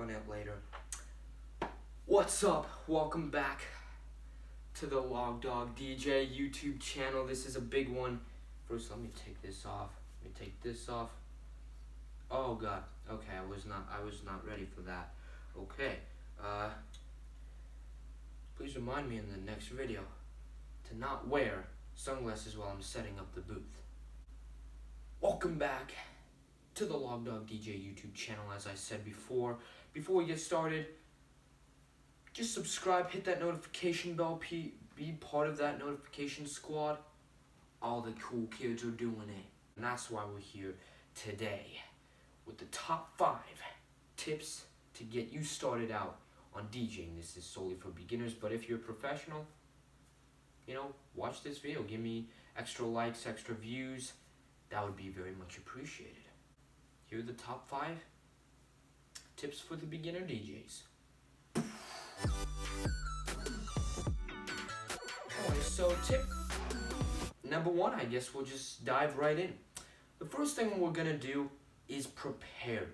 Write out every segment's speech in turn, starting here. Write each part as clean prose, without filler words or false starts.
on it later. What's up? Welcome back to the Logsdon DJ YouTube channel. This is a big one. First, let me take this off. Oh God. Okay, I was not ready for that. Okay. Please remind me in the next video to not wear sunglasses while I'm setting up the booth. Welcome back to the Logsdon DJ YouTube channel. As I said before we get started, just subscribe, hit that notification bell, be part of that notification squad. All the cool kids are doing it. And that's why we're here today with the top 5 tips to get you started out on DJing. This is solely for beginners, but if you're a professional, watch this video. Give me extra likes, extra views. That would be very much appreciated. Here are the top 5 tips for the beginner DJs. Alright, so tip number 1, I guess we'll just dive right in. The first thing we're gonna do is prepare,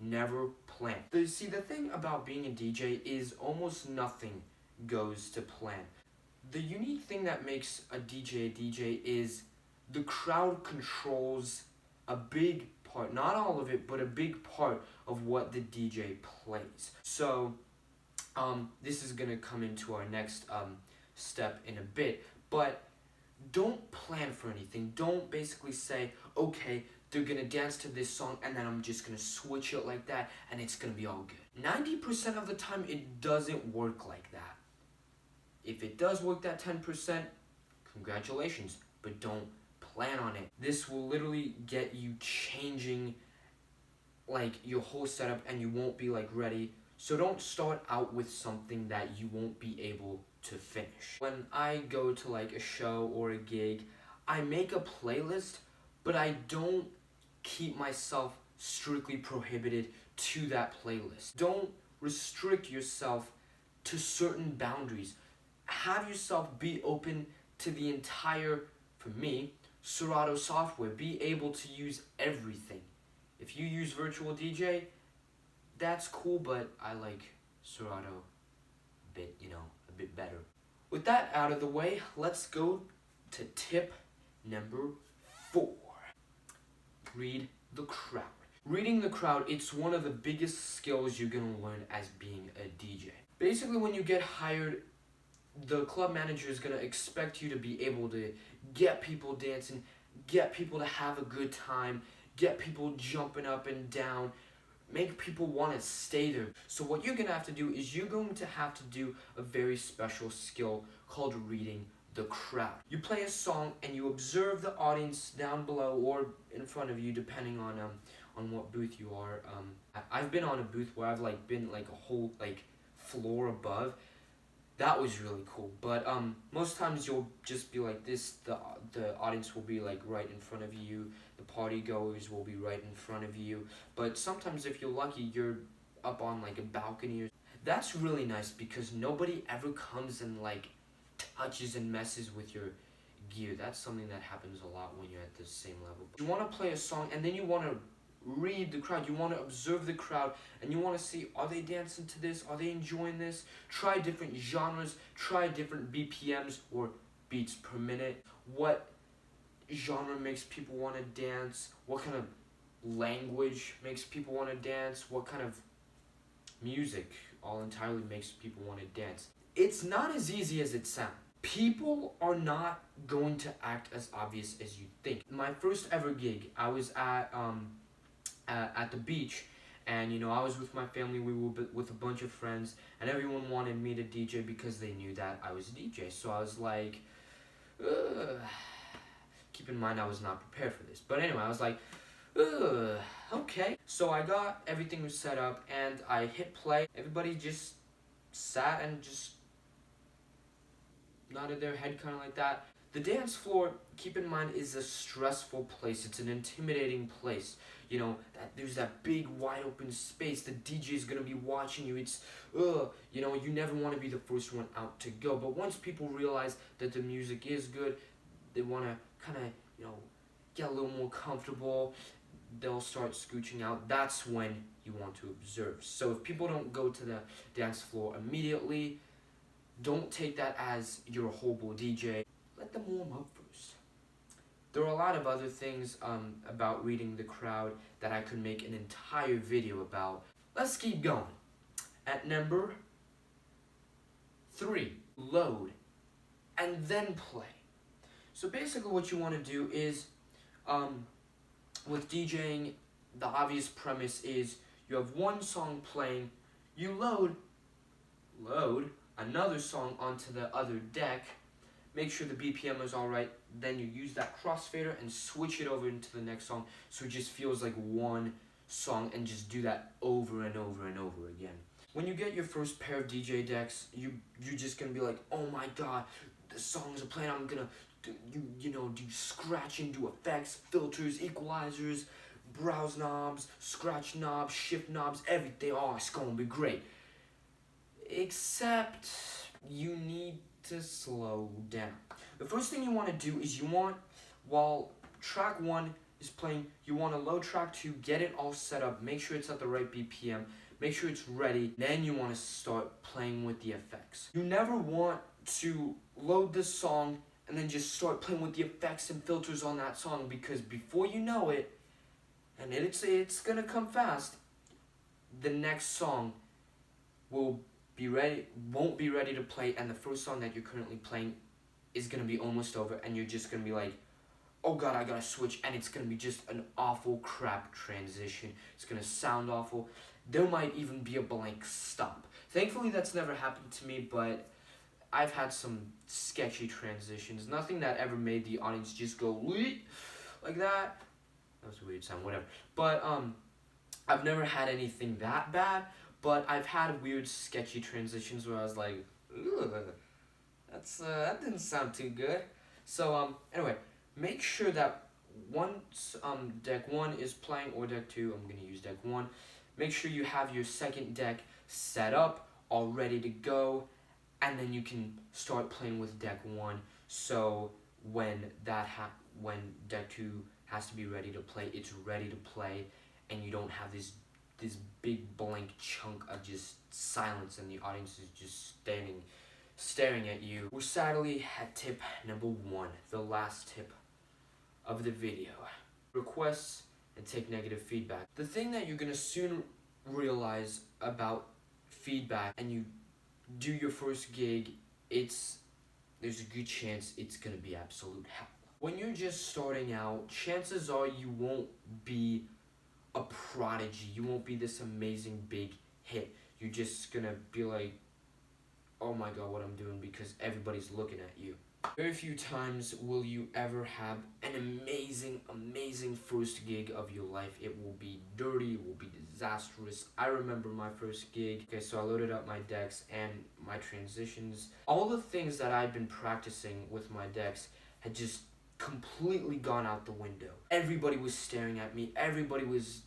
never plan. See, the thing about being a DJ is almost nothing goes to plan. The unique thing that makes a DJ is the crowd controls a big part, not all of it, but a big part of what the DJ plays. So this is gonna come into our next step in a bit, but don't plan for anything. Don't basically say, okay, they're gonna dance to this song and then I'm just gonna switch it like that and it's gonna be all good. 90% of the time it doesn't work like that. If it does work that 10%, congratulations, but don't plan on it. This will literally get you changing your whole setup and you won't be ready. So don't start out with something that you won't be able to finish. When I go to a show or a gig, I make a playlist, but I don't keep myself strictly prohibited to that playlist. Don't restrict yourself to certain boundaries. Have yourself be open to the entire, for me, Serato software. Be able to use everything. If you use Virtual DJ, that's cool, but I like Serato a bit better. With that out of the way, let's go to tip number 4. Read the crowd. Reading the crowd, it's one of the biggest skills you're gonna learn as being a DJ. Basically, when you get hired, the club manager is gonna expect you to be able to get people dancing, get people to have a good time, get people jumping up and down, make people want to stay there. So what you're going to have to do is you're going to have to do a very special skill called reading the crowd. You play a song and you observe the audience down below or in front of you, depending on what booth you are. I've been on a booth where I've been a whole floor above. That was really cool. But most times you'll just be like this. The audience will be right in front of you. The party goers will be right in front of you. But sometimes if you're lucky, you're up on a balcony. That's really nice because nobody ever comes and touches and messes with your gear. That's something that happens a lot when you're at the same level. You want to play a song and then you want to read the crowd. You want to observe the crowd and you want to see, are they dancing to this? Are they enjoying this? Try different genres, try different BPMs or beats per minute. What genre makes people want to dance? What kind of language makes people want to dance? What kind of music all entirely makes people want to dance? It's not as easy as it sounds. People are not going to act as obvious as you think. My first ever gig, I was at the beach, and I was with my family. We were with a bunch of friends, and everyone wanted me to DJ because they knew that I was a DJ. So I was like, ugh. Keep in mind I was not prepared for this, but anyway, I was like, ugh, okay. So I got everything set up and I hit play. Everybody just sat and just nodded their head kind of like that. The dance floor, keep in mind, is a stressful place. It's an intimidating place. There's that big wide open space. The DJ is going to be watching you. It's, you never want to be the first one out to go. But once people realize that the music is good, they want to kind of, get a little more comfortable. they'll start scooching out. That's when you want to observe. So if people don't go to the dance floor immediately, don't take that as you're a horrible DJ. Let them warm up first. There are a lot of other things about reading the crowd that I could make an entire video about. Let's keep going. At number 3, load and then play. So basically what you want to do is, with DJing, the obvious premise is you have one song playing, you load another song onto the other deck, make sure the BPM is alright, then you use that crossfader and switch it over into the next song so it just feels like one song, and just do that over and over and over again. When you get your first pair of DJ decks, you're just gonna be like, oh my god, the songs are playing, I'm gonna do scratching, do effects, filters, equalizers, browse knobs, scratch knobs, shift knobs, everything. Oh, it's gonna be great. Except you need to slow down. The first thing you want to do is while track 1 is playing, you want to load track 2, get it all set up, make sure it's at the right BPM, make sure it's ready, then you want to start playing with the effects. You never want to load this song and then just start playing with the effects and filters on that song, because before you know it, and it's gonna come fast, the next song won't be ready to play, and the first song that you're currently playing is gonna be almost over, and you're just gonna be like, oh god, I gotta switch, and it's gonna be just an awful crap transition. It's gonna sound awful. There might even be a blank stop. Thankfully that's never happened to me, but I've had some sketchy transitions. Nothing that ever made the audience just go like that. That was a weird sound, whatever. But I've never had anything that bad, but I've had weird sketchy transitions where I was like, ugh, that didn't sound too good. So anyway, make sure that once deck 1 is playing, or deck 2, I'm gonna use deck 1. Make sure you have your second deck set up, all ready to go, and then you can start playing with deck 1. So when deck 2 has to be ready to play, it's ready to play, and you don't have this big blank chunk of just silence and the audience is just staring at you. We're sadly at tip number 1, the last tip of the video. Requests and take negative feedback. The thing that you're gonna soon realize about feedback, and you do your first gig, there's a good chance it's gonna be absolute hell. When you're just starting out, chances are you won't be a prodigy. You won't be this amazing big hit. You're just gonna be like, oh my god, what I'm doing, because everybody's looking at you. Very few times will you ever have an amazing first gig of your life. It will be dirty, it will be disastrous. I remember my first gig. Okay, so I loaded up my decks and my transitions. All the things that I'd been practicing with my decks had just completely gone out the window. Everybody was staring at me. Everybody was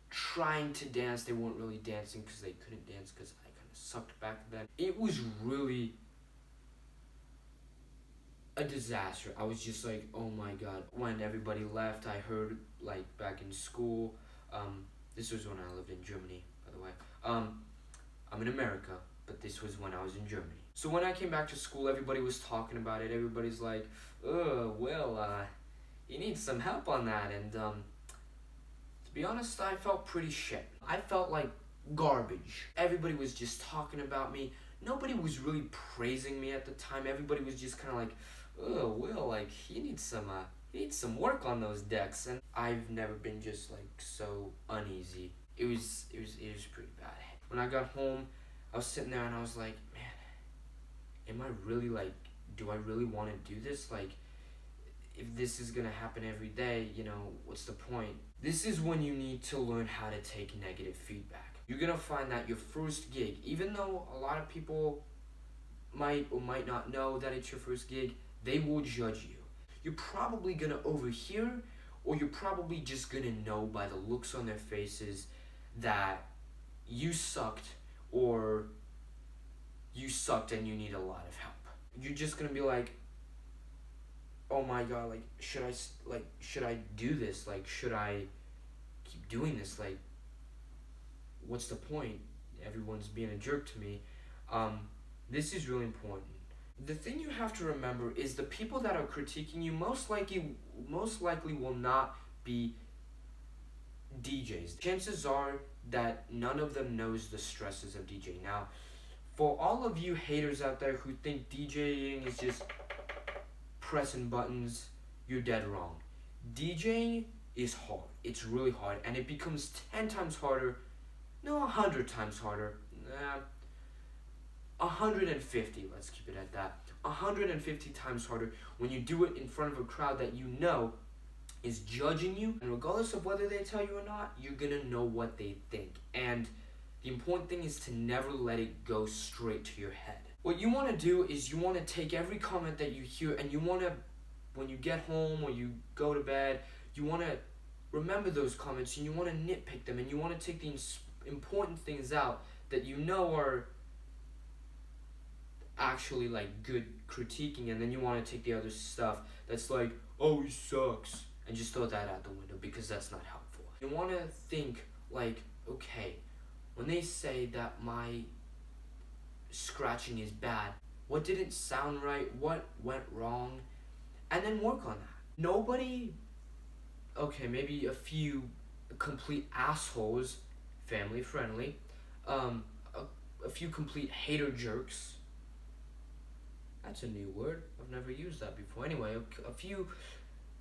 trying to dance. They weren't really dancing because they couldn't dance because I kind of sucked back then. It was really a disaster. I was just like, oh my god. When everybody left, I heard, like, back in school, this was when I lived in Germany, by the way. I'm in America, but this was when I was in Germany. So when I came back to school, everybody was talking about it. Everybody's like, you need some help on that. And to be honest, I felt pretty shit. I felt like garbage. Everybody was just talking about me. Nobody was really praising me at the time. Everybody was just kind of like, you need some work on those decks. And I've never been just like so uneasy. It was pretty bad. When I got home, I was sitting there and I was like, man, do I really want to do this? Like, if this is gonna happen every day, what's the point? This is when you need to learn how to take negative feedback. You're gonna find that your first gig, even though a lot of people might or might not know that it's your first gig, they will judge you. You're probably gonna overhear, or you're probably just gonna know by the looks on their faces that you sucked, or you sucked and you need a lot of help. You're just gonna be like, oh my god, like, should I do this? Like, should I keep doing this? Like, what's the point? Everyone's being a jerk to me. This is really important. The thing you have to remember is the people that are critiquing you most likely will not be DJs. Chances are that none of them knows the stresses of DJing. Now, for all of you haters out there who think DJing is just pressing buttons, you're dead wrong. DJing is hard. It's really hard, and it becomes 10 times harder, no, 100 times harder. 150, let's keep it at that. 150 times harder when you do it in front of a crowd that you know is judging you, and regardless of whether they tell you or not, you're gonna know what they think. And the important thing is to never let it go straight to your head. What you want to do is you want to take every comment that you hear, and you want to, when you get home or you go to bed, you want to remember those comments, and you want to nitpick them, and you want to take the important things out that you know are actually like good critiquing, and then you want to take the other stuff that's like, oh, he sucks, and just throw that out the window, because that's not helpful. You want to think like, okay, when they say that my scratching is bad, what didn't sound right, what went wrong, and then work on that. Nobody, okay, maybe a few complete assholes, family friendly, a few complete hater jerks. That's a new word. I've never used that before. Anyway, a few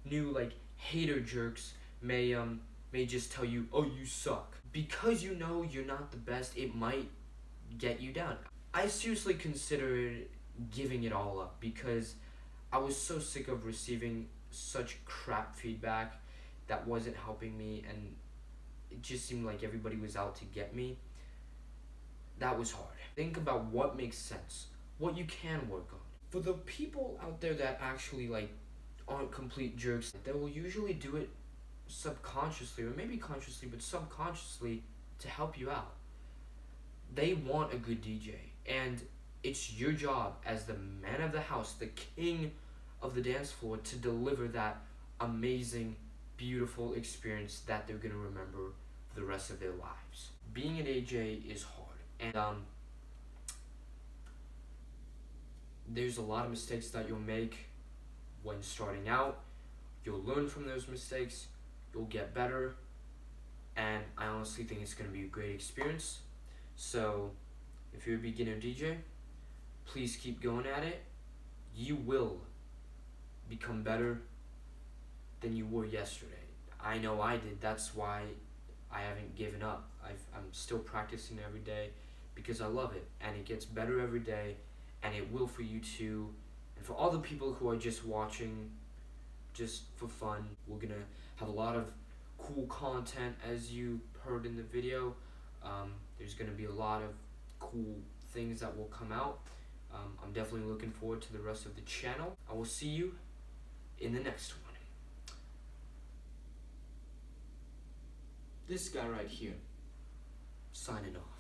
new like hater jerks may just tell you, oh, you suck. Because you know you're not the best, it might get you down. I seriously considered giving it all up because I was so sick of receiving such crap feedback that wasn't helping me, and it just seemed like everybody was out to get me. That was hard. Think about what makes sense, what you can work on. For the people out there that actually like aren't complete jerks, they will usually do it subconsciously, or maybe consciously, but subconsciously, to help you out. They want a good DJ, and it's your job as the man of the house, the king of the dance floor, to deliver that amazing, beautiful experience that they're gonna remember for the rest of their lives. Being an AJ is hard, and there's a lot of mistakes that you'll make when starting out. You'll learn from those mistakes, you'll get better, and I honestly think it's going to be a great experience. So if you're a beginner DJ, please keep going at it. You will become better than you were yesterday. I know I did. That's why I haven't given up. I'm still practicing every day because I love it, and it gets better every day, and it will for you too. And for all the people who are just watching just for fun, we're gonna have a lot of cool content, as you heard in the video. There's gonna be a lot of cool things that will come out. I'm definitely looking forward to the rest of the channel. I will see you in the next one. This guy right here, signing off.